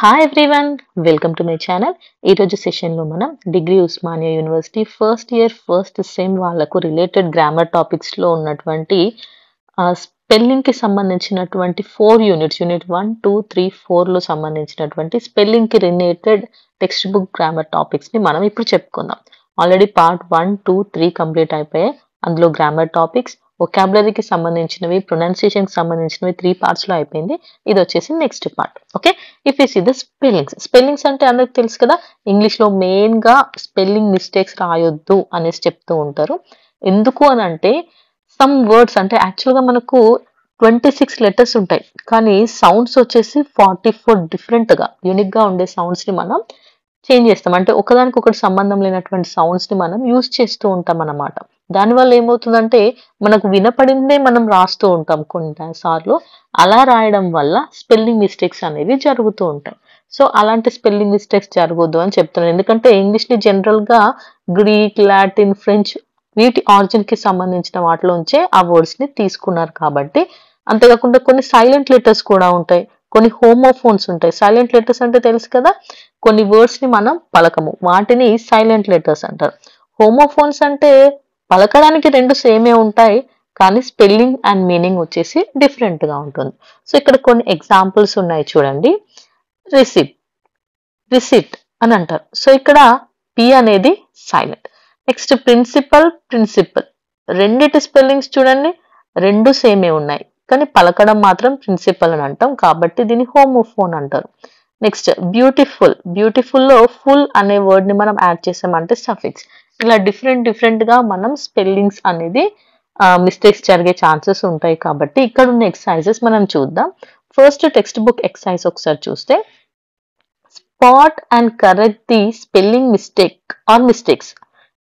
Hi everyone, welcome to my channel. ఈరోజు సెషన్లో మనం degree Osmania university first year first sem వాళ్ళకు రిలేటెడ్ గ్రామర్ టాపిక్స్లో ఉన్నటువంటి స్పెల్లింగ్కి సంబంధించినటువంటి 4 యూనిట్స్, యూనిట్ 1, 2, 3, 4లో సంబంధించినటువంటి స్పెల్లింగ్కి రిలేటెడ్ టెక్స్ట్ బుక్ గ్రామర్ టాపిక్స్ని మనం ఇప్పుడు చెప్పుకుందాం. ఆల్రెడీ పార్ట్ 1, 2, 3 కంప్లీట్ అయిపోయాయి. అందులో గ్రామర్ టాపిక్స్, వొకాబులరీకి సంబంధించినవి, ప్రొనౌన్సియేషన్కి సంబంధించినవి 3 పార్ట్స్లో అయిపోయింది. ఇది వచ్చేసి next part. Okay, if you see the spellings అంటే అందరికి తెలుసు కదా, ఇంగ్లీష్లో మెయిన్గా స్పెల్లింగ్ మిస్టేక్స్ రాయొద్దు అనేసి చెప్తూ ఉంటారు. ఎందుకు అని అంటే సమ్ వర్డ్స్ అంటే యాక్చువల్గా మనకు 26 లెటర్స్ ఉంటాయి, కానీ సౌండ్స్ వచ్చేసి 44 డిఫరెంట్గా యూనిక్గా ఉండే సౌండ్స్ని మనం చేంజ్ చేస్తాం. అంటే ఒకదానికొకటి సంబంధం లేనటువంటి సౌండ్స్ని మనం యూజ్ చేస్తూ ఉంటాం అన్నమాట. దానివల్ల ఏమవుతుందంటే మనకు వినపడిందే మనం రాస్తూ ఉంటాం కొన్నిసార్లు. అలా రాయడం వల్ల స్పెల్లింగ్ మిస్టేక్స్ అనేవి జరుగుతూ ఉంటాయి. సో అలాంటి స్పెల్లింగ్ మిస్టేక్స్ జరగొద్దు అని చెప్తున్నాను. ఎందుకంటే ఇంగ్లీష్ని జనరల్గా గ్రీక్, లాటిన్, ఫ్రెంచ్ వీటి ఆరిజిన్కి సంబంధించిన వాటిలోంచే ఆ వర్డ్స్ని తీసుకున్నారు కాబట్టి. అంతేకాకుండా కొన్ని సైలెంట్ లెటర్స్ కూడా ఉంటాయి, కొన్ని హోమోఫోన్స్ ఉంటాయి. సైలెంట్ లెటర్స్ అంటే తెలుసు కదా, కొన్ని వర్డ్స్ని మనం పలకము, వాటిని సైలెంట్ లెటర్స్ అంటారు. హోమోఫోన్స్ అంటే పలకడానికి రెండు సేమే ఉంటాయి, కానీ స్పెల్లింగ్ అండ్ మీనింగ్ వచ్చేసి డిఫరెంట్గా ఉంటుంది. సో ఇక్కడ కొన్ని ఎగ్జాంపుల్స్ ఉన్నాయి చూడండి. రిసిప్ట్ అని అంటారు. సో ఇక్కడ పి అనేది సైలెంట్. నెక్స్ట్ ప్రిన్సిపల్, రెండిటి స్పెల్లింగ్స్ చూడండి, రెండు సేమే ఉన్నాయి, కానీ పలకడం మాత్రం ప్రిన్సిపల్ అని అంటాం, కాబట్టి దీన్ని హోమోఫోన్ అంటారు. నెక్స్ట్ బ్యూటిఫుల్లో ఫుల్ అనే వర్డ్ ని మనం యాడ్ చేసామంటే సఫిక్స్. ఇలా డిఫరెంట్గా మనం స్పెల్లింగ్స్ అనేది మిస్టేక్స్ జరిగే ఛాన్సెస్ ఉంటాయి. కాబట్టి ఇక్కడ ఉన్న ఎక్సర్సైజెస్ మనం చూద్దాం. ఫస్ట్ టెక్స్ట్ బుక్ ఎక్సర్సైజ్ ఒకసారి చూస్తే, spot and correct the spelling mistake are mistakes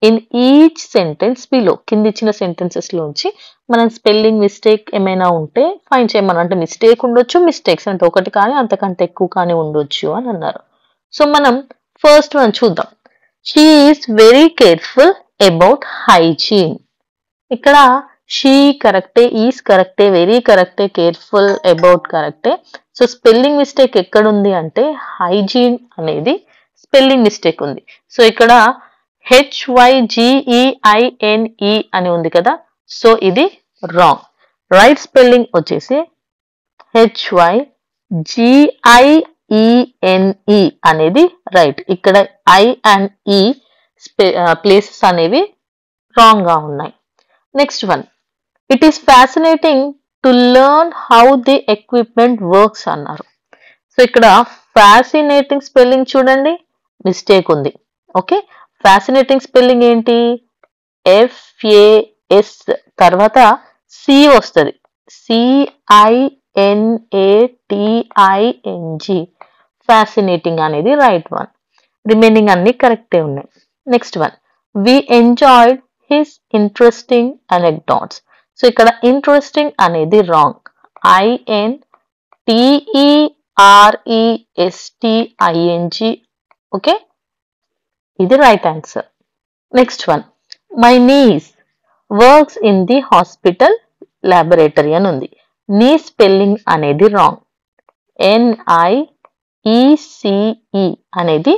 in each sentence below. కింద ఇచ్చిన సెంటెన్సెస్ లోంచి మనం స్పెల్లింగ్ మిస్టేక్ ఏమైనా ఉంటే ఫైండ్ చేయమని. అంటే మిస్టేక్ ఉండొచ్చు, మిస్టేక్స్ అంటే ఒకటి కానీ అంతకంటే ఎక్కువ కానీ ఉండొచ్చు అని అన్నారు. సో మనం ఫస్ట్ వన్ చూద్దాం. She is very careful about hygiene. ఇక్కడ షీ కరెక్టే, ఈస్ కరెక్టే, వెరీ కరెక్టే, కేర్ఫుల్ అబౌట్ కరెక్టే. సో స్పెల్లింగ్ మిస్టేక్ ఎక్కడుంది అంటే హైజీన్ అనేది స్పెల్లింగ్ మిస్టేక్ ఉంది. సో ఇక్కడ HYGEINE అని ఉంది కదా, సో ఇది రాంగ్. రైట్ స్పెల్లింగ్ వచ్చేసి HYGIENE అనేది రైట్. ఇక్కడ I అండ్ E ప్లేసెస్ అనేవి రాంగ్ గా ఉన్నాయి. Next one, it is fascinating to learn how the equipment works అన్నారు. సో ఇక్కడ ఫ్యాసినేటింగ్ స్పెల్లింగ్ చూడండి, మిస్టేక్ ఉంది. ఓకే, ఫ్యాసినేటింగ్ స్పెల్లింగ్ ఏంటి? FAS తర్వాత C వస్తుంది, CINATING. ఫ్యాసినేటింగ్ అనేది రైట్ వన్. రిమైనింగ్ అన్ని కరెక్టే ఉన్నాయి. Next one, we enjoyed his interesting anecdotes. So ఇక్కడ ఇంట్రెస్టింగ్ అనేది రాంగ్, INTERESTING. ఓకే, ఇది right answer. Next one, my niece works in the hospital laboratory అని ఉంది. నీ స్పెల్లింగ్ అనేది రాంగ్, NIECE అనేది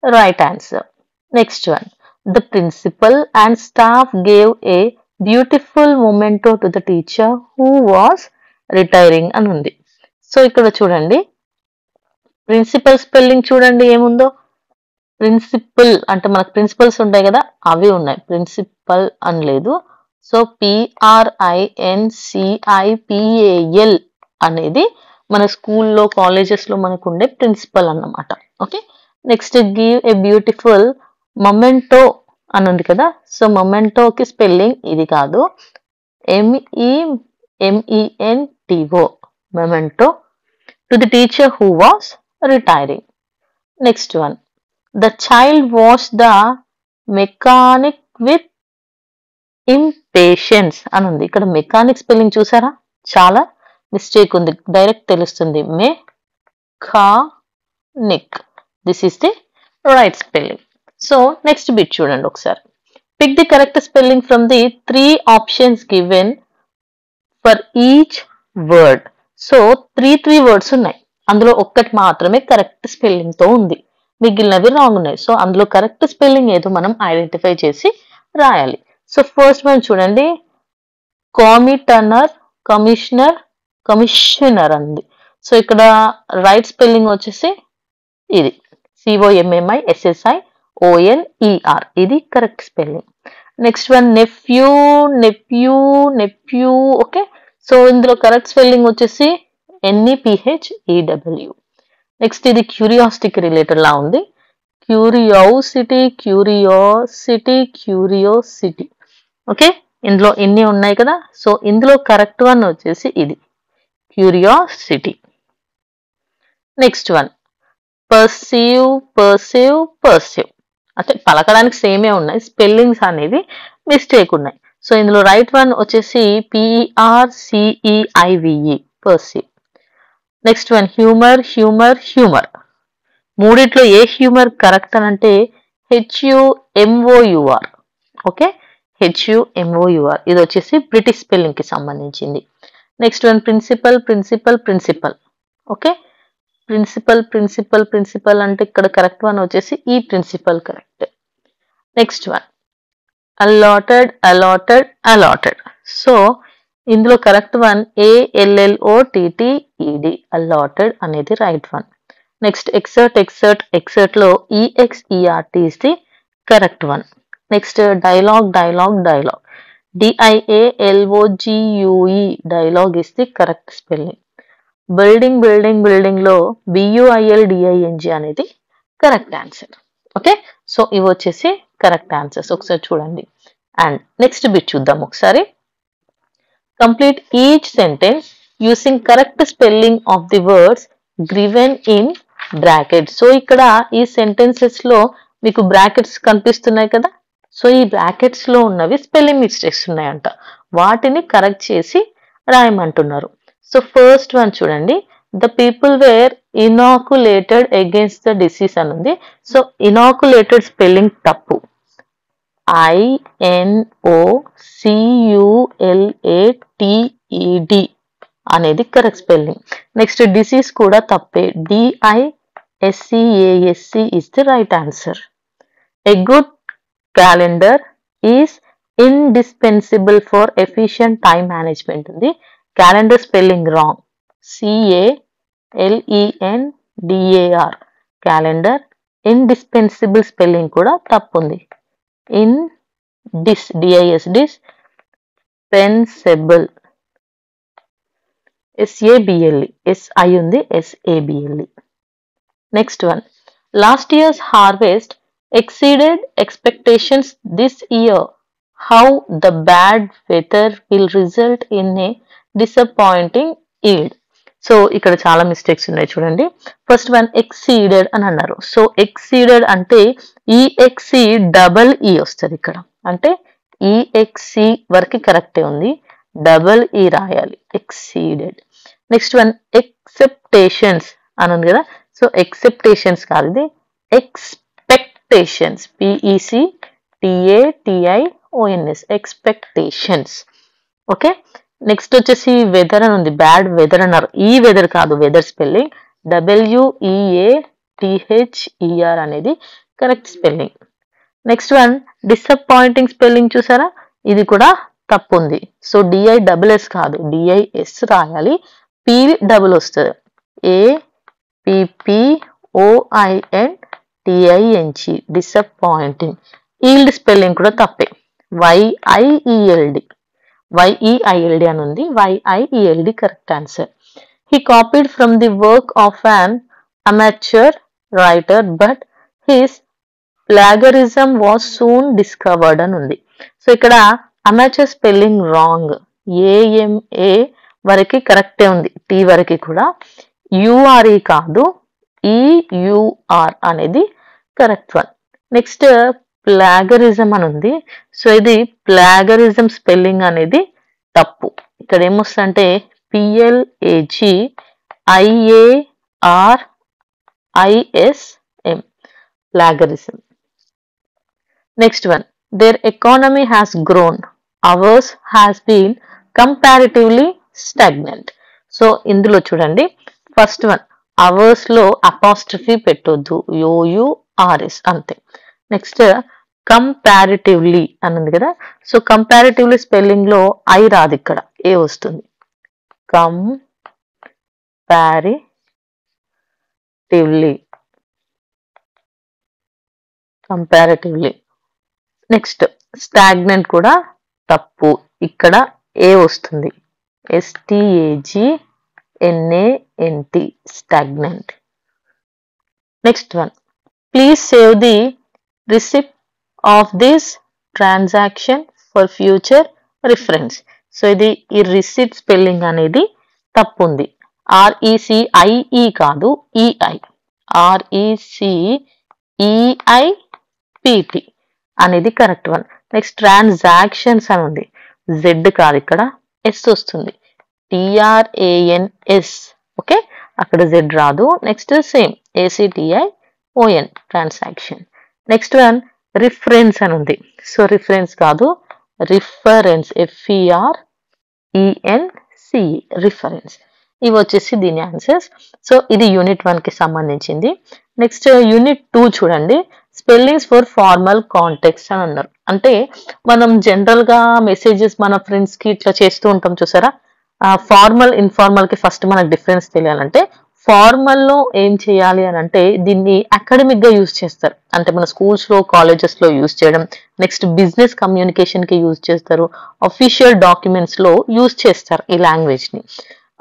right answer. Next one, the principal and staff gave a beautiful memento to the teacher who was retiring అని ఉంది. So ఇక్కడ చూడండి, principal spelling చూడండి ఏముందో. ప్రిన్సిపల్ అంటే మనకు ప్రిన్సిపల్స్ ఉంటాయి కదా, అవి ఉన్నాయి, ప్రిన్సిపల్ అని లేదు. సో PRINCIPAL అనేది మన స్కూల్లో, కాలేజెస్లో మనకు ఉండే ప్రిన్సిపల్ అన్నమాట. Okay, next give a beautiful memento అని ఉంది కదా. సో మొమెంటోకి స్పెల్లింగ్ ఇది కాదు, MEMENTO, memento, to the teacher who was retiring. Next one, the child washed the mechanic with impatience అని ఉంది. ఇక్కడ మెకానిక్ స్పెల్లింగ్ చూసారా, చాలా మిస్టేక్ ఉంది, డైరెక్ట్ తెలుస్తుంది mechanic. This is the right spelling. So next bit చూడండి ఒకసారి. Pick the correct spelling from the 3 options given for each word. So 3 words ఉన్నాయి. అందులో ఒక్కటి మాత్రమే కరెక్ట్ స్పెల్లింగ్ తో ఉంది, మిగిలినవి రాంగ్ ఉన్నాయి. సో అందులో కరెక్ట్ స్పెల్లింగ్ ఏదో మనం ఐడెంటిఫై చేసి రాయాలి. సో ఫస్ట్ వన్ చూడండి, కామిటనర్, కమిషనర్, కమిషనర్ అంది. సో ఇక్కడ రైట్ స్పెల్లింగ్ వచ్చేసి ఇది COMMISSIONER, ఇది correct spelling. Next one nephew, nephew, nephew. Okay, so ఇందులో కరెక్ట్ స్పెల్లింగ్ వచ్చేసి NEPHEW. నెక్స్ట్ ఇది క్యూరియాసిటీకి రిలేటెడ్ లా ఉంది, క్యూరియాసిటీ, క్యూరియాసిటీ, క్యూరియాసిటీ. ఓకే, ఇందులో ఎన్ని ఉన్నాయి కదా, సో ఇందులో కరెక్ట్ వన్ వచ్చేసి ఇది curiosity. Next one perceive, perceive, perceive. అంటే పలకడానికి సేమే ఉన్నాయి, స్పెల్లింగ్స్ అనేవి మిస్టేక్ ఉన్నాయి. సో ఇందులో రైట్ వన్ వచ్చేసి PERCEIVE, perceive. Next one humour, humour, humour. మూడిట్లో ఏ హ్యూమర్ కరెక్ట్ అని అంటే HUMOUR. ఓకే, HUMOUR, ఇది వచ్చేసి బ్రిటిష్ స్పెల్లింగ్ కి సంబంధించింది. Next one principal, principal, principal. Okay, principal, principal, principal అంటే ఇక్కడ కరెక్ట్ వన్ వచ్చేసి ఈ principal correct. Next one allotted, allotted, allotted. So ఇందులో కరెక్ట్ వన్ ALLOTTED, అలాటెడ్ అనేది right one. Next exert, exert, exert లో EXERT is the correct one. Next dialogue, dialogue, dialogue, DIALOGUE, dialogue is the correct spelling. Building, building, building లో BUILDING అనేది correct answer. Okay, so ఇవి వచ్చేసి correct answers, ఒకసారి చూడండి. And next bit చూద్దాం ఒకసారి. Complete each sentence using correct spelling of the words given in brackets. So ఇక్కడ ఈ సెంటెన్సెస్ లో మీకు బ్రాకెట్స్ కనిపిస్తున్నాయి కదా, సో ఈ బ్రాకెట్స్ లో ఉన్నవి స్పెల్లింగ్ మిస్టేక్స్ ఉన్నాయంట, వాటిని కరెక్ట్ చేసి రాయమంటున్నారు. సో ఫస్ట్ వన్ చూడండి, the people were inoculated against the disease అని ఉంది. సో ఇనాకులేటెడ్ స్పెల్లింగ్ తప్పు, INOCULATED అనేది కరెక్ట్ స్పెల్లింగ్. నెక్స్ట్ డిసీజ్ కూడా తప్పే, DISCASC is the right answer. A good calendar is indispensable for efficient time management ఉంది. Calendar spelling wrong, CALENDAR, calendar. Indispensable spelling కూడా తప్పు ఉంది, dispensable, SABLE, SI ఉంది, SABLE. Next one last year's harvest exceeded expectations this year. How the bad weather will result in a disappointing yield. So ఇక్కడ చాలా mistakes ఉన్నాయి చూడండి. First one exceeded అని అన్నారు. సో ఎక్సీడెడ్ అంటే EXE వస్తుంది ఇక్కడ, అంటే EXC వరకు కరెక్టే ఉంది, E రాయాలి, ఎక్సీడెడ్. నెక్స్ట్ వన్ ఎక్సెప్టేషన్స్ అని ఉంది కదా, సో ఎక్సెప్టేషన్స్ కాదు, ఇది expectations, PECTATIONS, expectations. Okay, next వచ్చేసి వెదర్ అని ఉంది, బ్యాడ్ వెదర్ అన్నారు, ఈ వెదర్ కాదు, వెదర్ స్పెల్లింగ్ WEATHER అనేది correct spelling. Next one disappointing spelling చూసారా, ఇది కూడా తప్పు ఉంది. సో DISS కాదు, DIS రాయాలి, P డబుల్ వస్తుంది, APPOINTING, డిసప్పాయింటింగ్. ఈల్డ్ స్పెల్లింగ్ కూడా తప్పే, YEILD అని ఉంది, YIELD correct answer. He copied from the work of an amateur writer but his plagiarism was soon discovered అని ఉంది. సో ఇక్కడ amateur స్పెల్లింగ్ రాంగ్, AMA వరకు కరెక్టే ఉంది, T వరకు కూడా, URE కాదు, EUR అనేది కరెక్ట్ వన్. నెక్స్ట్ ప్లాగరిజం అని ఉంది. సో ఇది ప్లాగరిజం స్పెల్లింగ్ అనేది తప్పు, ఇక్కడ ఏమొస్తుందంటే PLAGARISM, plagiarism. Next one their economy has grown, ours has been comparatively stagnant. So ఇందులో చూడండి, ఫస్ట్ వన్ అవర్స్ లో అపాస్ట్రఫీ పెట్టొద్దు, OURS అంతే. నెక్స్ట్ కంపారిటివ్లీ అని ఉంది కదా, సో కంపారిటివ్లీ స్పెల్లింగ్ లో ఐ రాదు, ఇక్కడ ఏ వస్తుంది. కంపారిటివ్లీ. నెక్స్ట్ స్టాగ్నెంట్ కూడా తప్పు, ఇక్కడ ఏ వస్తుంది, STAGNANT stagnant. Next one, please save the receipt of this transaction for future reference. So ఇది ఈ రిసిప్ట్ స్పెల్లింగ్ అనేది తప్పు ఉంది, RECIE కాదు EI, RECEIPT అనేది కరెక్ట్ వన్. నెక్స్ట్ ట్రాన్సాక్షన్స్ అని ఉంది, Z కాదు ఇక్కడ S వస్తుంది, TRANS. ఓకే, అక్కడ Z రాదు. Next same ACTION transaction. Next one reference అని ఉంది, సో రిఫరెన్స్ కాదు రిఫరెన్స్, FERENCE రిఫరెన్స్. ఇవి వచ్చేసి దీని ఆన్సర్స్. సో ఇది యూనిట్ 1 కి సంబంధించింది. నెక్స్ట్ యూనిట్ 2 చూడండి, స్పెల్లింగ్స్ ఫర్ ఫార్మల్ కాంటెక్స్ట్ అని అన్నారు. అంటే మనం జనరల్ గా మెసేజెస్ మన ఫ్రెండ్స్ కి ఇట్లా చేస్తూ ఉంటాం చూసారా, ఫార్మల్ ఇన్ఫార్మల్ కి ఫస్ట్ మనకు డిఫరెన్స్ తెలియాలంటే ఫార్మల్ లో ఏం చేయాలి అని అంటే దీన్ని అకాడమిక్ గా యూజ్ చేస్తారు, అంటే మన స్కూల్స్ లో కాలేజెస్ లో యూజ్ చేయడం. నెక్స్ట్ బిజినెస్ కమ్యూనికేషన్ కి యూజ్ చేస్తారు, అఫీషియల్ డాక్యుమెంట్స్ లో యూజ్ చేస్తారు ఈ లాంగ్వేజ్ ని.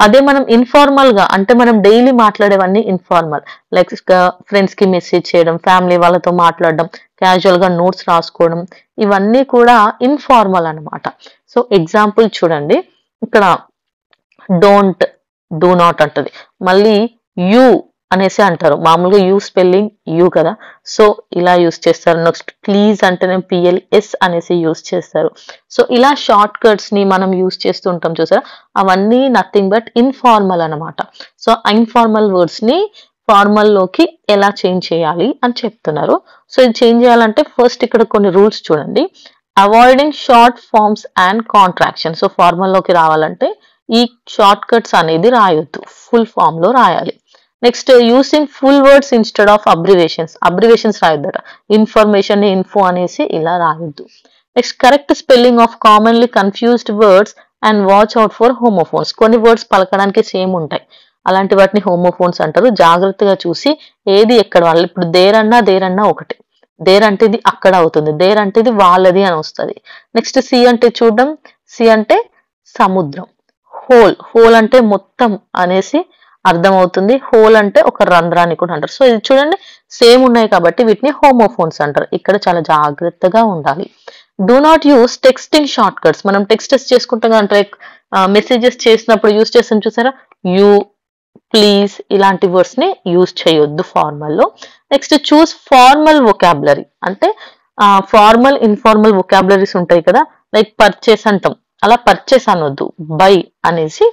అదే మనం ఇన్ఫార్మల్ గా అంటే మనం డైలీ మాట్లాడేవన్నీ ఇన్ఫార్మల్, లైక్ ఫ్రెండ్స్ కి మెసేజ్ చేయడం, ఫ్యామిలీ వాళ్ళతో మాట్లాడడం, క్యాజువల్ గా నోట్స్ రాసుకోవడం, ఇవన్నీ కూడా ఇన్ఫార్మల్ అన్నమాట. సో ఎగ్జాంపుల్ చూడండి, ఇక్కడ డోంట్, డూ నాట్ అంటది, మళ్ళీ యూ అనేసి అంటారు, మామూలుగా యూ స్పెల్లింగ్ యూ కదా, సో ఇలా యూస్ చేస్తారు. నెక్స్ట్ ప్లీజ్ అంటేనే PLS అనేసి యూస్ చేస్తారు. సో ఇలా షార్ట్ కట్స్ ని మనం యూస్ చేస్తూ ఉంటాం చూసారా, అవన్నీ నథింగ్ బట్ ఇన్ఫార్మల్ అన్నమాట. సో ఇన్ఫార్మల్ వర్డ్స్ ని ఫార్మల్ లోకి ఎలా చేంజ్ చేయాలి అని చెప్తున్నారు. సో ఇది చేంజ్ చేయాలంటే ఫస్ట్ ఇక్కడ కొన్ని రూల్స్ చూడండి. Avoiding short forms and contraction. So formal లోకి రావాలంటే ఈ షార్ట్ కట్స్ అనేది రాయొద్దు, ఫుల్ ఫామ్ లో రాయాలి. Next using full words instead of abbreviations రాయొద్దట, ఇన్ఫర్మేషన్ ఇన్ఫో అనేసి ఇలా రాయొద్దు. Next correct spelling of commonly confused words and watch out for homophones. కొన్ని వర్డ్స్ పలకడానికి సేమ్ ఉంటాయి, అలాంటి వాటిని హోమోఫోన్స్ అంటారు. జాగ్రత్తగా చూసి ఏది ఎక్కడ వాళ్ళు, ఇప్పుడు దేరన్నా ఒకటి, దేర్ అంటే ఇది అక్కడ అవుతుంది, దేర్ అంటే ఇది వాళ్ళది అని వస్తుంది. నెక్స్ట్ సి అంటే చూడడం, సి అంటే సముద్రం. హోల్ అంటే మొత్తం అనేసి అర్థం అవుతుంది, హోల్ అంటే ఒక రంధ్రాన్ని కూడా అంటారు. సో ఇది చూడండి సేమ్ ఉన్నాయి కాబట్టి వీటిని హోమోఫోన్స్ అంటారు. ఇక్కడ చాలా జాగ్రత్తగా ఉండాలి. Do not use texting short cuts. మనం టెక్స్టెస్ చేసుకుంటాం అంటే మెసేజెస్ చేసినప్పుడు యూస్ చేస్తాం చూసారా, యూ, ప్లీజ్ ఇలాంటి వర్డ్స్ ని యూజ్ చేయొద్దు ఫార్మల్ లో. నెక్స్ట్ చూస్ ఫార్మల్ వొకాబులరీ, అంటే ఫార్మల్ ఇన్ఫార్మల్ వొకాబులరీస్ ఉంటాయి కదా, లైక్ పర్చేస్ అంటాం, అలా పర్చేస్ అనొద్దు, బై అనేసి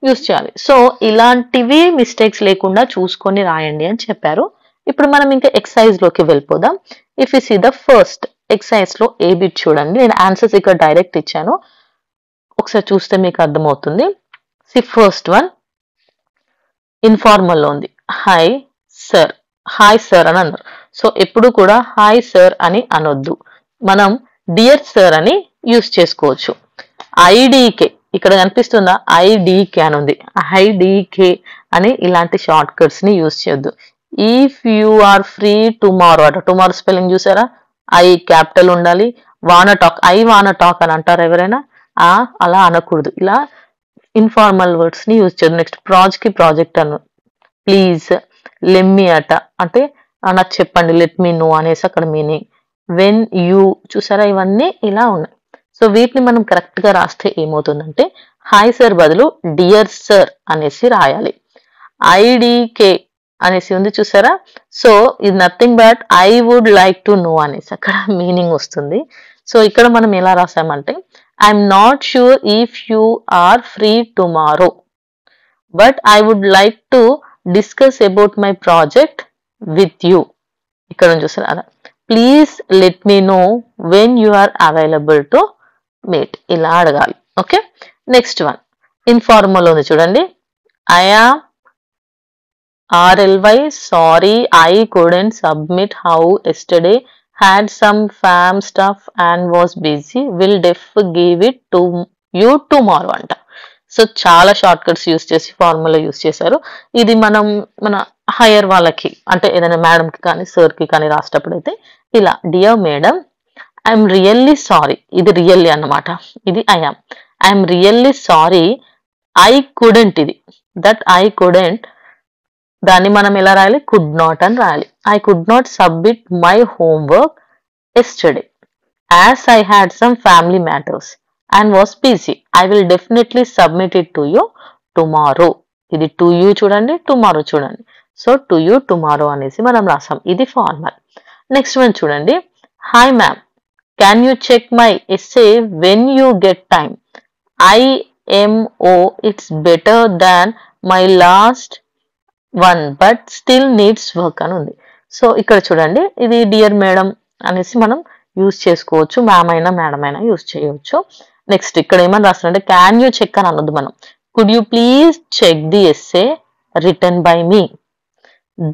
యూజ్ చేయాలి. సో ఇలాంటివి మిస్టేక్స్ లేకుండా చూసుకొని రాయండి అని చెప్పారు. ఇప్పుడు మనం ఇంకా ఎక్సర్సైజ్ లోకి వెళ్ళిపోదాం. If you see the first exercise లో ఏ బిట్ చూడండి, నేను ఆన్సర్స్ ఇక్కడ డైరెక్ట్ ఇచ్చాను, ఒకసారి చూస్తే మీకు అర్థమవుతుంది. సి ఫస్ట్ వన్ ఇన్ఫార్మల్ లో ఉంది, హాయ్ సార్ అని అన్నారు. సో ఎప్పుడు కూడా హాయ్ సార్ అని అనొద్దు, మనం డియర్ సార్ అని యూజ్ చేసుకోవచ్చు. ఐడికే ఇక్కడ కనిపిస్తుందా, ఐడికే అని ఉంది, ఐడికే అని ఇలాంటి షార్ట్ కట్స్ ని యూజ్ చేయొద్దు. If you are free tomorrow అట, టుమారో స్పెల్లింగ్ చూసారా, ఐ క్యాపిటల్ ఉండాలి. వాన టాక్, ఐ వాన టాక్ అని అంటారు ఎవరైనా, అలా అనకూడదు. ఇలా ఇన్ఫార్మల్ వర్డ్స్ ని యూజ్ చేయదు. Next project Anu, please, Lemmi అట అంటే నాకు చెప్పండి, లెట్ మీ నో అనేసి అక్కడ మీనింగ్. వెన్ యూ చూసారా, ఇవన్నీ ఇలా ఉన్నాయి. సో వీటిని మనం కరెక్ట్ గా రాస్తే ఏమవుతుందంటే హాయ్ సార్ బదులు డియర్ సార్ అనేసి రాయాలి. ఐడికే అనేసి ఉంది చూసారా, సో ఇది nothing but I would like to know అనేసి అక్కడ మీనింగ్ వస్తుంది. సో ఇక్కడ మనం ఎలా రాసామంటే I'm not sure if you are free tomorrow but I would like to discuss about my project with you. ఇక్కడ చూసారా, please let me know when you are available to meet, ఇలా అడగాలి. Okay, next one informal ఉంది చూడండి, I am RLY, sorry, I couldn't submit how yesterday. Had some fam stuff and was busy. Will def give it to you tomorrow అంట. So చాలా short cuts use చేసి formula use చేశారు. ఇది మనం మన hire వాళ్ళకి అంటే ఏదైనా మేడంకి కానీ సార్కి కానీ రాసేటప్పుడు అయితే ఇలా dear madam I'm really sorry, ఇది రియల్లీ అన్నమాట, ఇది I'm really sorry I couldn't, ఇది దట్ ఐ కుడెంట్, దాన్ని మనం ఎలా రాయాలి, కుడ్ నాట్ అని రాయాలి. I could not submit my homework yesterday as I had some family matters and was busy. I will definitely submit it to you tomorrow. ఇది to you చూడండి, tomorrow చూడండి. So to you tomorrow అనేసి మనం రాసాం, ఇది formal. Next one చూడండి, hi ma'am, can you check my essay when you get time. IMO, it's better than my last one but still needs work అని ఉంది. So ఇక్కడ చూడండి, ఇది డియర్ మేడం అనేసి మనం యూజ్ చేసుకోవచ్చు, మ్యామ్ అయినా మేడం అయినా యూజ్ చేయవచ్చు. నెక్స్ట్ ఇక్కడ ఏమని రాస్తారంటే క్యాన్ యూ చెక్ అని అనొద్దు మనం, could you please check the essay return by me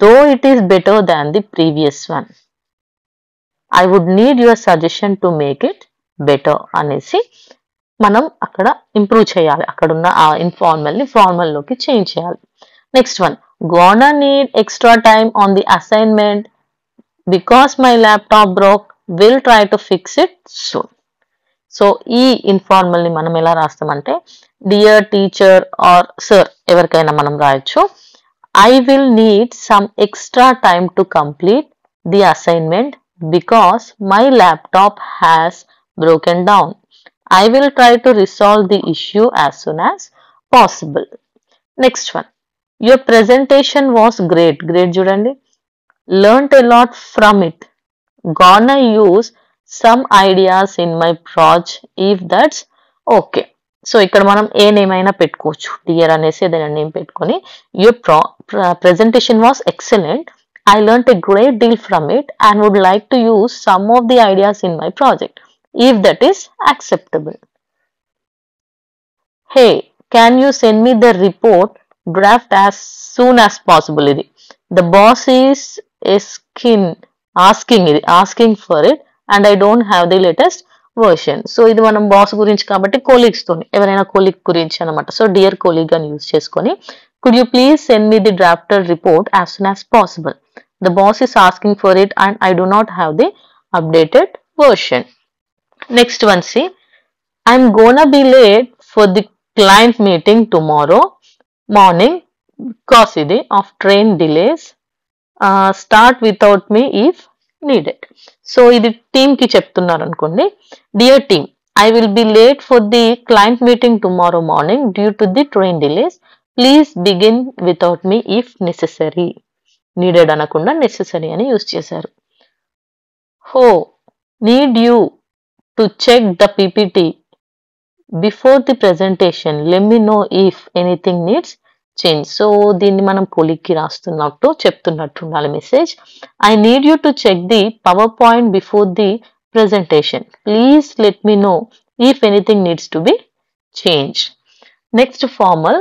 though it is better than the previous one. I would need your suggestion to make it better అనేసి మనం అక్కడ improve చేయాలి, అక్కడున్న ఆ ఇన్ఫార్మల్ ని ఫార్మల్ లోకి చేంజ్ చేయాలి. Next one, gonna need extra time on the assignment because my laptop broke, will try to fix it soon. So ఈ ఇన్ఫార్మల్ ని మనం ఎలా రాస్తామంటే డియర్ టీచర్ ఆర్ సార్ ఎవరికైనా మనం రాయొచ్చు. I will need some extra time to complete the assignment because my laptop has broken down. I will try to resolve the issue as soon as possible. Next one, your presentation was great. Great చూడండి, learned a lot from it. Gonna use some ideas in my project if that's okay. So ఇక్కడ మనం ఏ name అయినా పెట్టుకోవచ్చు, dear అనేసి ఏదైనా name పెట్టుకొని your presentation was excellent. I learned a great deal from it and would like to use some of the ideas in my project if that is acceptable. Hey, can you send me the report draft as soon as possible. ఇది the boss is asking for it and I don't have the latest version. So ఇది మనం boss గురించి కాబట్టి colleagues తోని ఎవరైనా colleague గురించి అనమాట. So dear colleague అని యూజ్ చేసుకొని could you please send me the drafted report as soon as possible. The boss is asking for it and I do not have the updated version. Next one, see, I'm gonna be late for the client meeting tomorrow morning because of train delays. Start without me if needed. So ఇది team కి చెప్తున్నారు అనుకోండి, dear team, I will be late for the client meeting tomorrow morning due to the train delays. Please begin without me if necessary. Needed అనకుండా necessary అని use చేశారు. Need you to check the PPT before the presentation. Let me know if anything needs change. So దీన్ని మనం కొలిక్కి రాస్తున్నట్టు చెప్తున్నట్టు ఉండాలి message. I need you to check the PowerPoint before the presentation. Please let me know if anything needs to be changed. Next formal,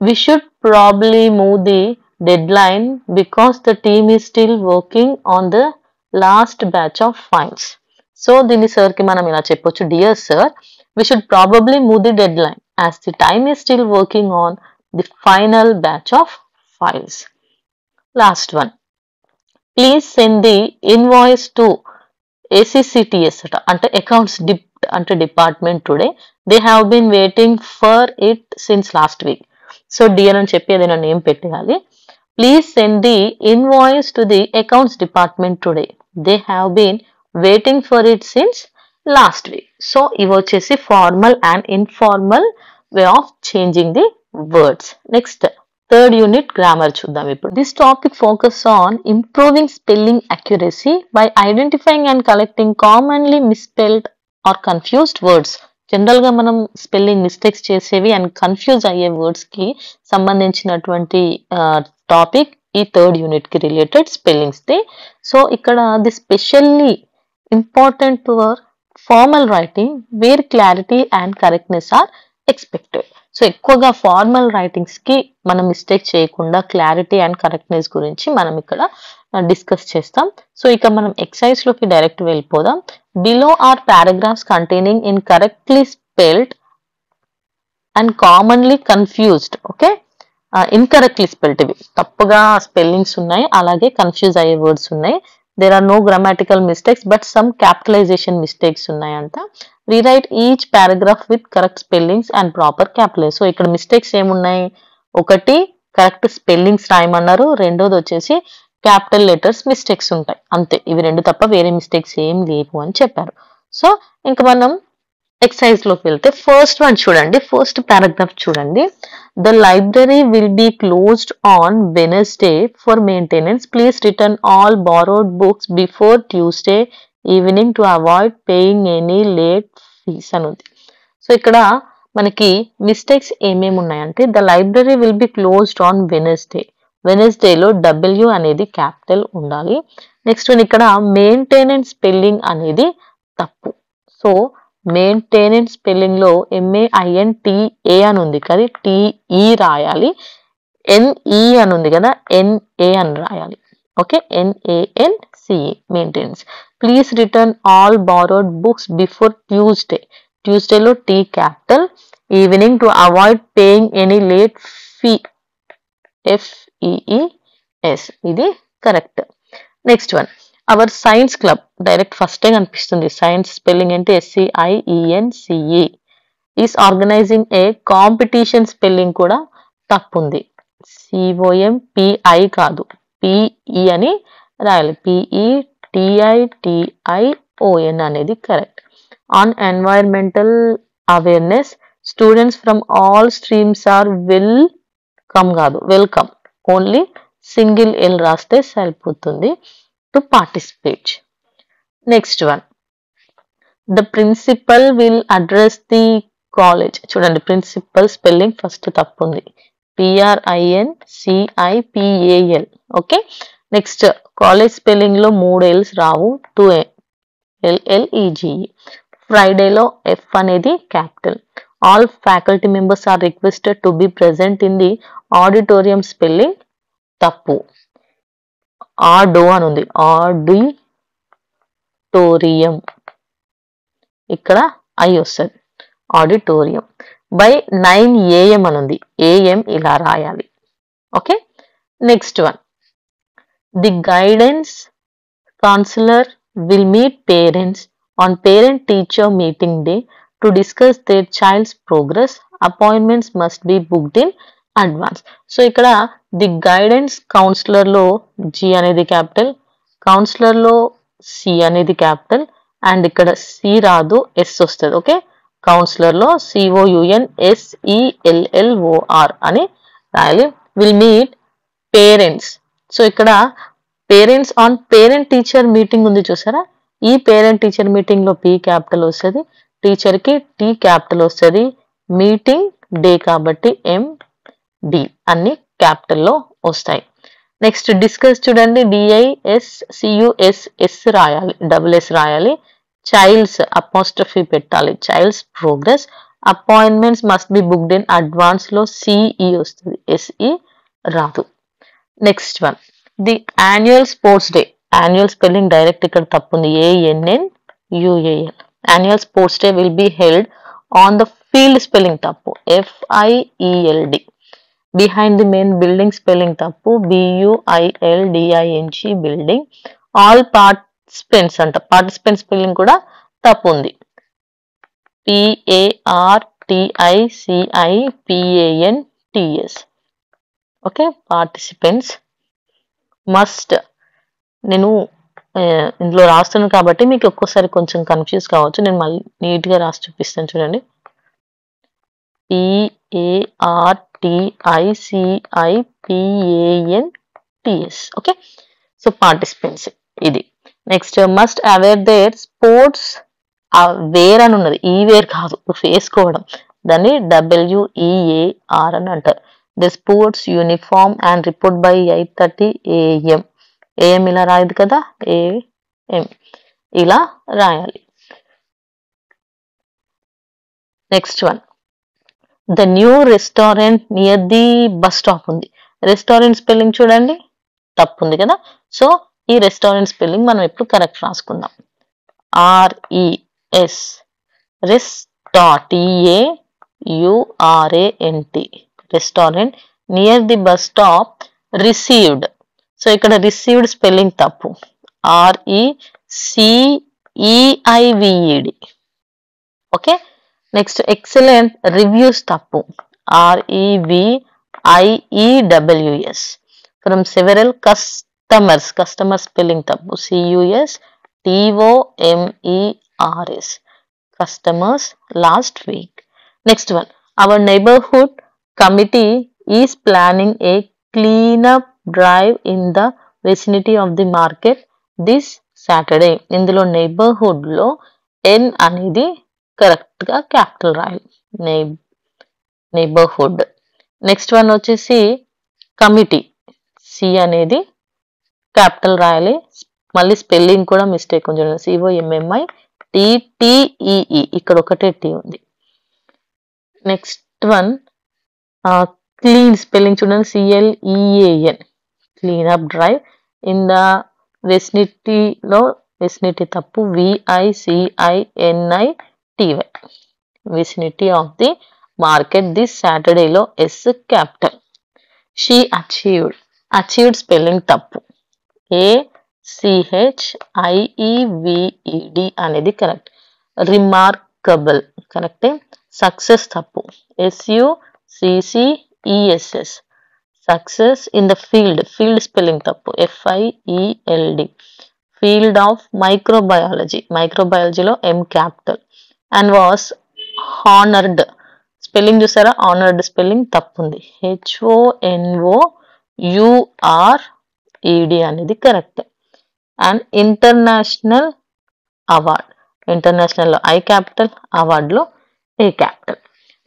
we should probably move the deadline because the team is still working on the last batch of files. So దీన్ని sir కి మనం ఇలా చెప్పొచ్చు, dear sir, we should probably move the deadline as the time is still working on the final batch of files. Last one, please send the invoice to ACCTS అంటే accounts అంటే department today. They have been waiting for it since last week. So dear అని చెప్పి ఏదైనా name పెట్టాలి. Please send the invoice to the accounts department today. They have been waiting for it since last week. So ఇవి వచ్చేసి formal and informal way of changing the words. Next third unit grammar చూద్దాం ఇప్పుడు. This topic focus on improving spelling accuracy by identifying and collecting commonly misspelled or confused words. General గా మనం spelling mistakes చేసేవి and confuse అయ్యే words కి సంబంధించినటువంటి topic ఈ third unit కి రిలేటెడ్ స్పెల్లింగ్స్ ది. సో ఇక్కడ the specially important for formal writing where clarity and correctness are expected. So ఎక్కువగా ఫార్మల్ రైటింగ్స్ కి మనం మిస్టేక్ చేయకుండా క్లారిటీ అండ్ కరెక్ట్నెస్ గురించి మనం ఇక్కడ డిస్కస్ చేస్తాం. సో ఇక మనం ఎక్సర్సైజ్ లోకి డైరెక్ట్ వెళ్ళిపోదాం. Below are paragraphs containing incorrectly spelled and commonly confused. Okay, incorrectly spelled, ఇవి తప్పుగా స్పెల్లింగ్స్ ఉన్నాయి, అలాగే కన్ఫ్యూజ్ అయ్యే వర్డ్స్ ఉన్నాయి. There are no grammatical mistakes but some capitalization mistakes ఉన్నాయంట. Rewrite each paragraph with correct spellings and proper capitalize. So ఇక్కడ mistakes ఏమున్నాయి? ఒకటి కరెక్ట్ స్పెల్లింగ్స్ రాయమన్నారు, రెండోది వచ్చేసి క్యాపిటల్ లెటర్స్ మిస్టేక్స్ ఉంటాయి, అంతే. ఇవి రెండు తప్ప వేరే మిస్టేక్స్ ఏం లేవు అని చెప్పారు. సో ఇంకా మనం ఎక్సర్సైజ్ లోకి వెళ్తే ఫస్ట్ వన్ చూడండి, ఫస్ట్ పారాగ్రాఫ్ చూడండి. The library will be closed on Wednesday for maintenance. Please return all borrowed books before Tuesday evening to avoid paying any late fees అని ఉంది. సో ఇక్కడ మనకి మిస్టేక్స్ ఏమేమి ఉన్నాయంటే, the library will be closed on Wednesday. వెనస్డేలో W అనేది capital ఉండాలి. Next one ఇక్కడ మెయింటెనెన్స్ స్పెల్లింగ్ అనేది తప్పు. సో మెయింటెనెన్స్ స్పెల్లింగ్ లో MAINTA అని ఉంది కదా, TE రాయాలి. NE అని ఉంది కదా, NA అని రాయాలి. Okay, NANCE maintenance. Please return all borrowed books before Tuesday. ట్యూస్డేలో T capital. Evening to avoid paying any late fee, FEES, ఇది correct. Next one, our science club, direct ఫస్టే కనిపిస్తుంది, సైన్స్ స్పెల్లింగ్ అంటే SCIENCE, is organising a competition. Spelling కూడా తప్పుంది, COMPI కాదు, PE అని రాయాలి, PETITION అనేది correct. On environmental awareness, students from all streams are welcome కాదు, వెల్కమ్, ఓన్లీ సింగిల్ ఎల్ రాస్తే సరిపోతుంది, to participate. Next one, the principal will address the college. చూడండి, ప్రిన్సిపల్ స్పెల్లింగ్ ఫస్ట్ తప్పు ఉంది, PRINCIPAL. Okay, next college spelling లో 3 L's రావు, 2 LLEGE. ఫ్రైడేలో F అనేది capital. All faculty members are requested to be present in the auditorium. Spelling తప్పు, ఆడో అని ఉంది, ఆడిటోరియం, ఇక్కడ ఐ వస్తుంది, ఆడిటోరియం. బై 9 AM అని ఉంది, AM ఇలా రాయాలి. Okay, next one, the guidance counsellor will meet parents on parent teacher meeting day to discuss their child's progress. Appointments must be booked in advance. So ఇక్కడ the guidance counsellor లో G అనేది capital, counsellor లో C అనేది capital, and ఇక్కడ C రాదు, S వస్తుంది. Okay, counsellor లో COUNSELLOR అని రాయాలి. Will meet parents. సో ఇక్కడ parents on parent teacher meeting ఉంది చూసారా, ఈ పేరెంట్ టీచర్ మీటింగ్ లో P క్యాపిటల్ వస్తుంది, టీచర్ కి T క్యాపిటల్ వస్తుంది, మీటింగ్ డే కాబట్టి MD అన్ని క్యాపిటల్ లో వస్తాయి. నెక్స్ట్ డిస్కస్ చూడండి, DISCUSS రాయాలి, SS రాయాలి. చైల్డ్స్ అపాస్ట్రఫీ పెట్టాలి, child's progress. Appointments must be booked in advance లో CE వస్తుంది, SE రాదు. Next one, the annual sports day. Annual spelling direct ఇక్కడ తప్పుంది, ANNUAL. Annual sports day will be held on the field. Spelling తప్పు, FIELD. Behind the main building spelling తప్పు, BUILDING building. All participants అంట, participant spelling కూడా తప్పు ఉంది, PARTICIPANTS. Okay, participants. Must, నేను ఇందులో రాస్తున్నాను కాబట్టి మీకు ఒక్కోసారి కొంచెం కన్ఫ్యూజ్ కావచ్చు, నేను మళ్ళీ నీట్గా రాసి చూపిస్తాను చూడండి, PARTICIPANTS. ఓకే, సో పార్టిసిపెంట్స్ ఇది. Next, must aware there sports where అని ఉన్నది, ఈ వేర్ కాదు, వేసుకోవడం, దాన్ని WEAR అని అంటారు. The sports uniform and report by 8:30 AM. AM ఇలా రాయదు కదా, AM ఇలా రాయాలి. Next one, the new restaurant near the bus stop ఉంది. రెస్టారెంట్ స్పెల్లింగ్ చూడండి తప్పు ఉంది కదా. సో ఈ రెస్టారెంట్ స్పెల్లింగ్ మనం ఇప్పుడు కరెక్ట్ రాసుకుందాం. RES TAURANT restaurant near the bus stop received. So ఇక్కడ రిసీవ్డ్ స్పెల్లింగ్ తప్పు. RECEIVED. Okay. Next excellent reviews తప్పు. REVIEWS. From several customers spelling తప్పు. CUSTOMERS customers last week. Next one, our neighborhood committee is planning a cleanup drive in the vicinity of the market this Saturday. ఇందులో neighborhood లో N అనేది correct గా capital రాయాలి. neighborhood. Next one వచ్చేసి committee, C అనేది capital రాయాలి. మళ్ళీ spelling కూడా మిస్టేక్ ఉంది. COMMITTEE ఇక్కడ ఒకటే టీ ఉంది. నెక్స్ట్ వన్ క్లీన్ స్పెల్లింగ్ చూడండి. CLEAN clean up drive in the వెసినిటీలో వెసినిటీ తప్పు. VICINITY vicinity of the market this సాటర్డేలో S capital. She achieved spelling తప్పు. ACHIEVED అనేది కరెక్ట్. రిమార్కబుల్ కరెక్టే. సక్సెస్ తప్పు. SUCCESS success in the field spelling తప్పు. FIELD. Field of మైక్రోబయాలజీలో M capital. And was honoured spelling చూసారా, honoured spelling తప్పుంది. HONOURED అనేది కరెక్ట్. అండ్ ఇంటర్నేషనల్ అవార్డ్, ఇంటర్నేషనల్లో I క్యాపిటల్, అవార్డులో A capital.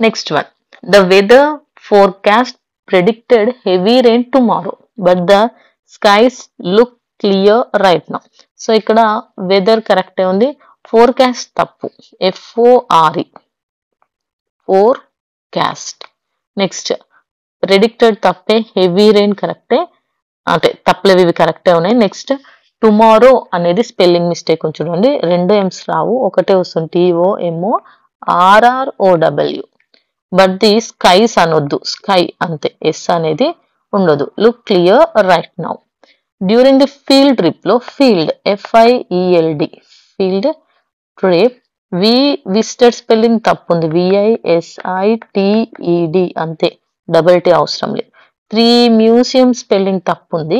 Next one, the weather forecast predicted heavy rain tomorrow but the skies look clear right now. So ఇక్కడ weather కరెక్టే ఉంది, forecast తప్పు. FORE forecast. Next predicted తప్పే, heavy rain కరెక్టే, అంటే తప్పులేవి ఇవి కరెక్టే ఉన్నాయి. నెక్స్ట్ టుమారో అనేది స్పెల్లింగ్ మిస్టేక్ చూడండి, రెండు ఎమ్స్ రావు, ఒకటే వస్తుంది TOMORROW. బట్ ది స్కైస్ అనొద్దు, స్కై అంతే, ఎస్ అనేది ఉండదు. Look clear right now. During the field trip లో field FIELD field trip. Visited spelling తప్పు ఉంది. VISITED అంతే, డబుల్ టీ అవసరం లేదు. 3 మ్యూజియం స్పెల్లింగ్ తప్పు ఉంది.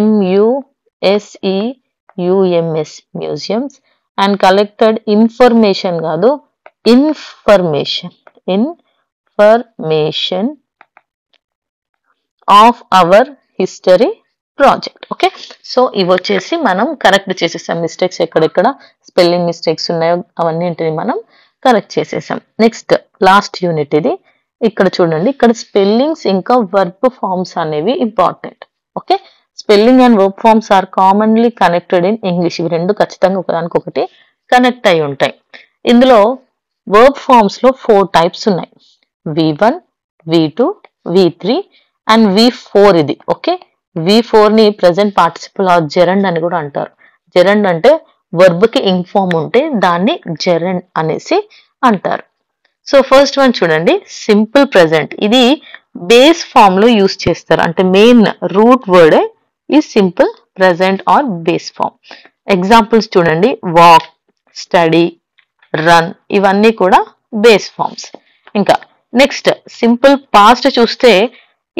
MUSEUMS museums. And collected information కాదు, information of our history project. Okay, so ఇవి వచ్చేసి మనం కరెక్ట్ చేసేసాం. మిస్టేక్స్ ఎక్కడెక్కడ స్పెల్లింగ్ మిస్టేక్స్ ఉన్నాయో అవన్నింటిని మనం కరెక్ట్ చేసేసాం. నెక్స్ట్ లాస్ట్ యూనిట్ ఇది. ఇక్కడ చూడండి, ఇక్కడ స్పెల్లింగ్స్ ఇంకా వర్బ్ ఫార్మ్స్ అనేవి important. Okay, spelling and verb forms are commonly connected in English. ఇవి రెండు ఖచ్చితంగా ఒకదానికొకటి కనెక్ట్ అయి ఉంటాయి. ఇందులో వర్బ్ ఫార్మ్స్ లో 4 టైప్స్ ఉన్నాయి. V1, V2, V3 and V4 ఇది. ఓకే, V4 ని ప్రెసెంట్ పార్టిసిపల్ ఆర్ జెరండ్ అని కూడా అంటారు. జెరండ్ అంటే వర్బ్ కి ఇన్ఫార్మ్ ఉంటే దాన్ని జెరండ్ అనేసి అంటారు. సో ఫస్ట్ వన్ చూడండి, సింపుల్ ప్రెసెంట్. ఇది బేస్ ఫామ్ లో యూస్ చేస్తారు, అంటే మెయిన్ రూట్ వర్డ్ ఈ simple present or base form. Examples చూడండి, వాక్, స్టడీ, రన్, ఇవన్నీ కూడా బేస్ ఫామ్స్. ఇంకా నెక్స్ట్ సింపుల్ పాస్ట్ చూస్తే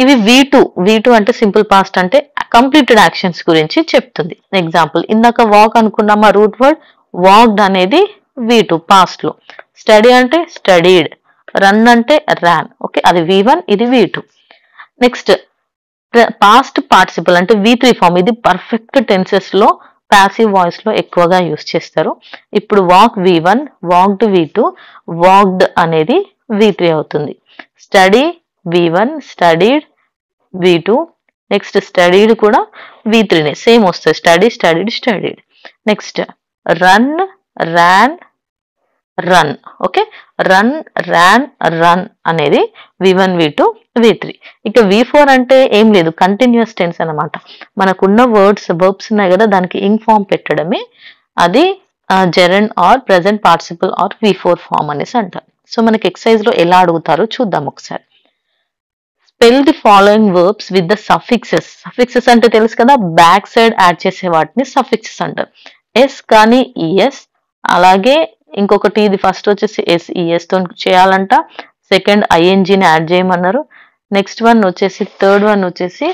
ఇవి V2 అంటే సింపుల్ పాస్ట్ అంటే కంప్లీటెడ్ యాక్షన్స్ గురించి చెప్తుంది. ఎగ్జాంపుల్ ఇందాక వాక్ అనుకున్నామా, రూట్ వర్డ్ వాక్డ్ అనేది V2 పాస్ట్ లో. స్టడీ అంటే స్టడీడ్, రన్ అంటే ర్యాన్. ఓకే, అది V1, ఇది V2. నెక్స్ట్ పాస్ట్ పార్టిసిపల్ అంటే V3 ఫామ్. ఇది పర్ఫెక్ట్ టెన్సెస్ లో ప్యాసివ్ వాయిస్ లో ఎక్కువగా యూస్ చేస్తారు. ఇప్పుడు walk V1, walked V2, walked అనేది V3 అవుతుంది. Study V1, studied V2. Next studied కూడా V3నే, సేమ్ వస్తుంది. Study, studied, studied. Next run, ran, run. Okay, run, ran, run అనేది V1 V2 V3. ఇక V4 అంటే ఏం లేదు, కంటిన్యూస్ టెన్స్ అనమాట. మనకున్న వర్బ్స్ ఉన్నాయి కదా, దానికి ఇంగ్ ఫామ్ పెట్టడమే అది gerund or present participle or V4 form అనేసి అంటారు. సో మనకి ఎక్సర్సైజ్ లో ఎలా అడుగుతారో చూద్దాం ఒకసారి. Spell the following verbs with the suffixes. Suffixes అంటే తెలుసు కదా, బ్యాక్ సైడ్ యాడ్ చేసే వాటిని సఫిక్సెస్ అంటారు. ఎస్ కానీ ఈఎస్, అలాగే ఇంకొకటి ఇది ఫస్ట్ వచ్చేసి ఎస్ఈఎస్ తో చేయాలంట, సెకండ్ ఐఎన్జిని యాడ్ చేయమన్నారు, నెక్స్ట్ వన్ వచ్చేసి థర్డ్ వన్ వచ్చేసి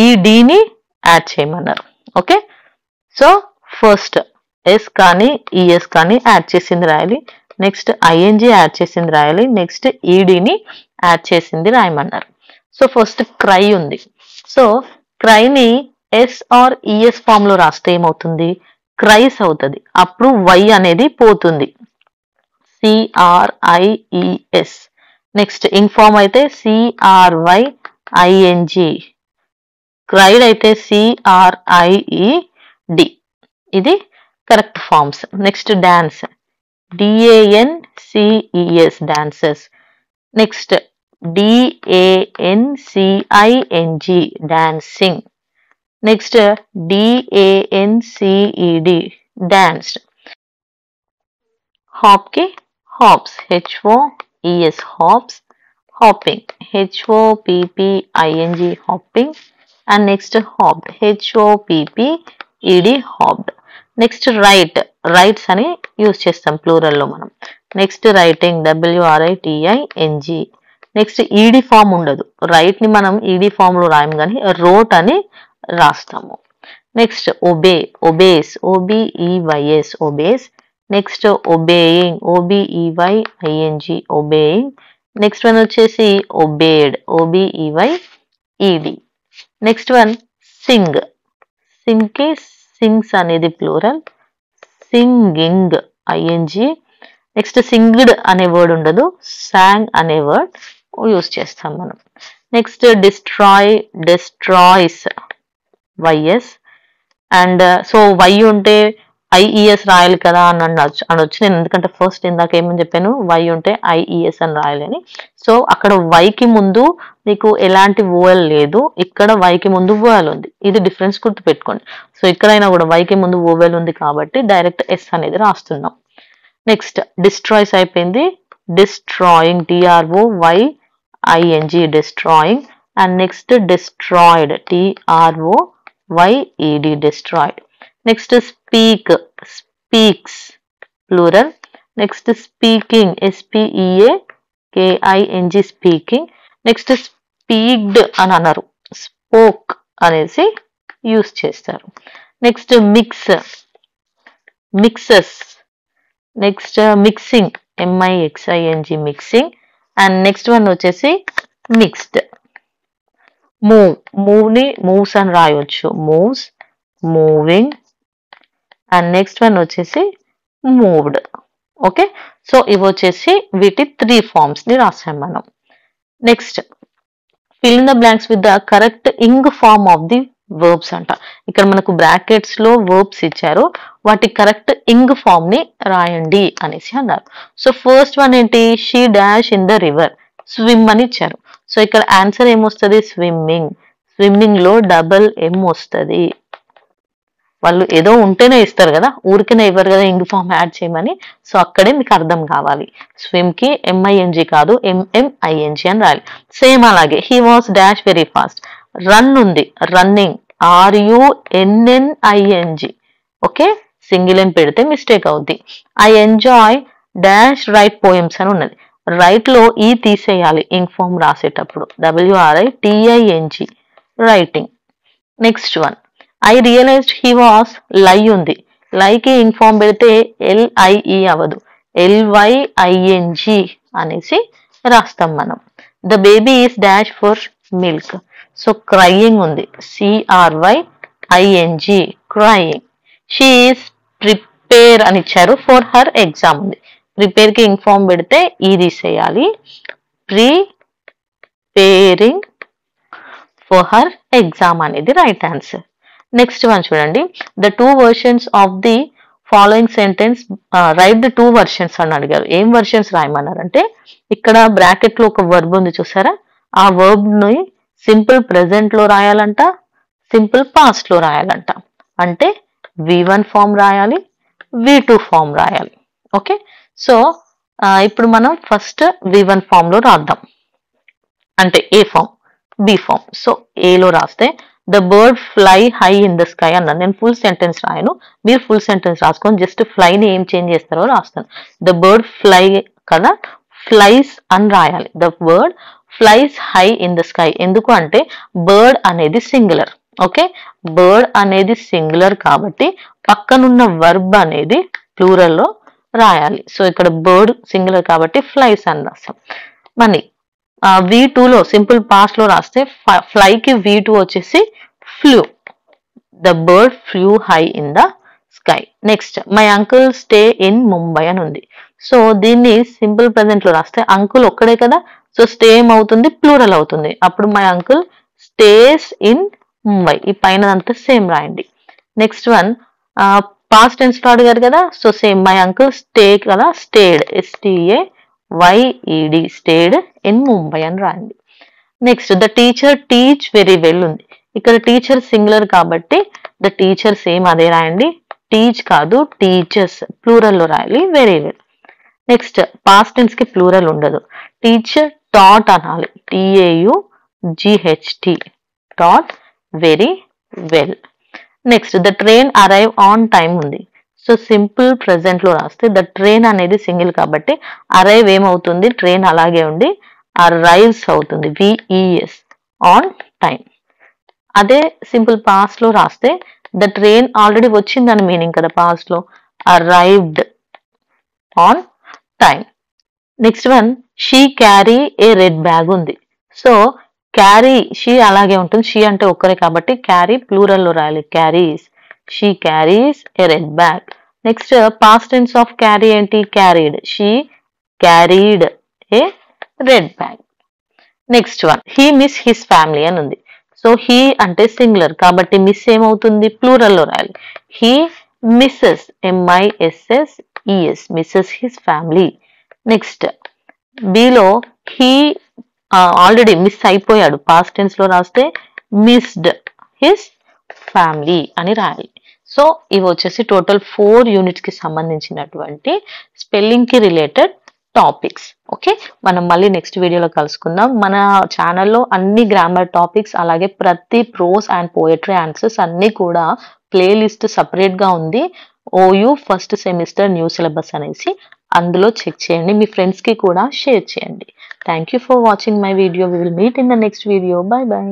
ఈడిని యాడ్ చేయమన్నారు. ఓకే, సో ఫస్ట్ ఎస్ కానీ ఈఎస్ కానీ యాడ్ చేసింది రాయాలి, నెక్స్ట్ ఐఎన్జి యాడ్ చేసింది రాయాలి, నెక్స్ట్ ఈడిని యాడ్ చేసింది రాయమన్నారు. సో ఫస్ట్ క్రై ఉంది. సో క్రైని ఎస్ ఆర్ ఈఎస్ ఫామ్ లో రాస్తే ఏమవుతుంది, క్రైస్ అవుతుంది. అప్పుడు వై అనేది పోతుంది, CRIES. నెక్స్ట్ ఇంగ్ ఫామ్ అయితే CRYING, క్రైడ్ అయితే CRIED. ఇది correct forms. Next dance, DANCES, dances. Next DANCING, dancing. Next DANCED, danced. Hop కి hops, HOES, hops. Hopping, HOPPING, hopping. And next hopped, HOPPED, hopped. Next write, writes అని use చేస్తాం plural లో మనం. Next writing, WRITING. Next ED form ఉండదు, write ని మనం ఈడి form లో రాయం కానీ రోట్ అని రాస్తాము. Next obey, obeys, OBEYS, obeys. Next obeying, OBEYING, obeying. Next one వచ్చేసి obeyed, OBEYED. Next one sing, sing కి సింగ్స్ అనేది plural, singing, ING. Next singed అనే వర్డ్ ఉండదు, సాంగ్ అనే వర్డ్ యూజ్ చేస్తాం మనం. Next destroy, destroys, YS. And so Y ఉంటే IES రాయాలి కదా అని అనొచ్చు నేను, ఎందుకంటే ఫస్ట్ ఇందాక ఏమని చెప్పాను, వై ఉంటే IES అని రాయాలని. సో అక్కడ వైకి ముందు మీకు ఎలాంటి ఓఎల్ లేదు, ఇక్కడ వైకి ముందు ఓఎల్ ఉంది. ఇది డిఫరెన్స్ గుర్తుపెట్టుకోండి. సో ఇక్కడైనా కూడా వైకి ముందు ఓవెల్ ఉంది కాబట్టి డైరెక్ట్ ఎస్ అనేది రాస్తున్నాం. నెక్స్ట్ డిస్ట్రాయ్స్ అయిపోయింది, destroying, DROYING, destroying. And next destroyed, TROYED, destroyed. Next speak, speaks, plural. Next speaking, SPEAKING, speaking. Next speaked అని అన్నారు, స్పోక్ అనేసి యూస్ చేస్తారు. Next mix, mixes. Next mixing, MIXING, mixing. And next one వచ్చేసి mixed. Move, move ని moves అని రాయొచ్చు, moves, moving. And next one వచ్చేసి moved. Okay, so ఇవి వచ్చేసి వీటి 3 ఫార్మ్స్ ని రాసాం మనం. Next fill in the blanks with the correct ing form of the verbs అంట. ఇక్కడ మనకు బ్రాకెట్స్ లో వర్బ్స్ ఇచ్చారు, వాటి కరెక్ట్ ఇంగ్ ఫామ్ ని రాయండి అనేసి అన్నారు. సో ఫస్ట్ వన్ ఏంటి, she dash in the river, swim అని ఇచ్చారు. సో ఇక్కడ ఆన్సర్ ఏమొస్తుంది, స్విమ్మింగ్. స్విమ్మింగ్ లో M వస్తుంది. వాళ్ళు ఏదో ఉంటేనే ఇస్తారు కదా, ఊరికనే ఇవ్వరు కదా ఇంగ్ ఫామ్ యాడ్ చేయమని. సో అక్కడే మీకు అర్థం కావాలి, స్విమ్ కి MING కాదు MMING అని రాయాలి. సేమ్ అలాగే he was dash very fast, run ఉంది, రన్నింగ్, RUNNING. ఓకే, సింగిల్ అని పెడితే మిస్టేక్ అవుద్ది. I enjoy dash write poems అని ఉన్నది, రైట్ లో ఈ తీసేయాలి ఇంగ్ ఫామ్ రాసేటప్పుడు, WRITING, writing. Next one I realised he was, lie ఉంది, లైకి ఇంగ్ ఫామ్ పెడితే LIE అవ్వదు, LYING అనేసి రాస్తాం మనం. The baby is dash for milk, so crying ఉంది, CRYING, crying. She is prepare అని ఇచ్చారు, ఫర్ హర్ ఎగ్జామ్ ఉంది, ప్రిపేర్ కి ఇంగ్ ఫామ్ పెడితే ఈ తీసేయాలి, ప్రిపేరింగ్ ఫర్ హర్ ఎగ్జామ్ అనేది రైట్ ఆన్సర్. నెక్స్ట్ వన్ చూడండి, the 2 versions of the following sentence right the 2 versions అని అడిగారు. ఏం వెర్షన్స్ రాయమన్నారంటే ఇక్కడ బ్రాకెట్ లో ఒక వర్బ్ ఉంది చూసారా, ఆ వర్బ్ ని సింపుల్ ప్రెజెంట్ లో రాయాలంట, సింపుల్ పాస్ట్ లో రాయాలంట. అంటే V1 ఫామ్ రాయాలి, V2 ఫామ్ రాయాలి. ఓకే, సో ఇప్పుడు మనం ఫస్ట్ V1 ఫామ్ లో రాద్దాం. అంటే ఏ ఫామ్, బి ఫామ్. సో ఏలో రాస్తే the bird fly high in the sky అన్నాను. నేను ఫుల్ సెంటెన్స్ రాయను, మీరు ఫుల్ సెంటెన్స్ రాసుకొని జస్ట్ ఫ్లైని ఏం చేంజ్ చేస్తారో రాస్తాను. ద బర్డ్ ఫ్లై కదా, ఫ్లైస్ అని రాయాలి. The bird flies high in the sky. ఎందుకు అంటే బర్డ్ అనేది సింగులర్. ఓకే, బర్డ్ అనేది సింగులర్ కాబట్టి పక్కనున్న వర్బ్ అనేది ప్లూరల్ లో రాయాలి. సో ఇక్కడ బర్డ్ సింగులర్ కాబట్టి ఫ్లైస్ అని రాస్తాం. మళ్ళీ V2 లో సింపుల్ పాస్ట్ లో రాస్తే ఫ్లై కి V2 వచ్చేసి flu. The bird flu high in the sky. Next my uncle stay in Mumbai అని ఉంది. సో దీన్ని సింపుల్ ప్రెజెంట్ లో రాస్తే అంకుల్ ఒక్కడే కదా, సో స్టే ఏమవుతుంది, ప్లూరల్ అవుతుంది. అప్పుడు my uncle stays in Mumbai. ఈ పైన అంతా సేమ్ రాయండి. నెక్స్ట్ వన్ పాస్ట్ టెన్స్ లో అడిగారు కదా, so same my uncle stay కదా, stayed, STAYED, stayed in Mumbai అని రాయండి. Next the teacher teach very well ఉంది. ఇక్కడ టీచర్ సింగులర్ కాబట్టి ద టీచర్ సేమ్ అదే రాయండి, టీచ్ కాదు టీచర్స్, ప్లూరల్ లో రాయాలి, very well. Next past tense కి ప్లూరల్ ఉండదు, టీచర్ టాట్ అనాలి, TAUGHT, taught very well. Next the train arrive on time ఉంది. సో సింపుల్ ప్రెజెంట్ లో రాస్తే ద ట్రైన్ అనేది సింగిల్ కాబట్టి అరైవ్ ఏమవుతుంది, ట్రైన్ అలాగే ఉండి అరైవ్స్ అవుతుంది, VES, ఆన్ టైం. అదే సింపుల్ పాస్ట్ లో రాస్తే ద ట్రైన్ ఆల్రెడీ వచ్చిందని మీనింగ్ కదా పాస్ట్ లో, arrived on time. Next one she carry A red bag ఉంది. సో క్యారీ షీ అలాగే ఉంటుంది, షీ అంటే ఒక్కరే కాబట్టి క్యారీ ప్లూరల్ లో రాయాలి, carries, she carries a red bag. Next past tense of carry ఏంటి, carried, she carried a red bag. Next one he miss his family అని ఉంది. సో హీ అంటే సింగులర్ కాబట్టి మిస్ ఏమవుతుంది, ప్లూరల్ లో రాయాలి, he misses, MISSES, misses his family. Next below he already miss అయిపోయాడు, past tense లో రాస్తే మిస్డ్ హిస్ ఫ్యామిలీ అని రాయాలి. సో ఇవి వచ్చేసి టోటల్ 4 యూనిట్స్ కి సంబంధించినటువంటి స్పెల్లింగ్ కి రిలేటెడ్ టాపిక్స్. ఓకే, మనం మళ్ళీ నెక్స్ట్ వీడియోలో కలుసుకుందాం. మన ఛానల్లో అన్ని గ్రామర్ టాపిక్స్ అలాగే ప్రతి ప్రోస్ అండ్ పోయట్రీ ఆన్సర్స్ అన్ని కూడా ప్లేలిస్ట్ సపరేట్ గా ఉంది, OU first semester new syllabus అనేసి. అందులో చెక్ చేయండి, మీ ఫ్రెండ్స్ కి కూడా షేర్ చేయండి. Thank you for watching my video. We will meet in the next video. Bye by.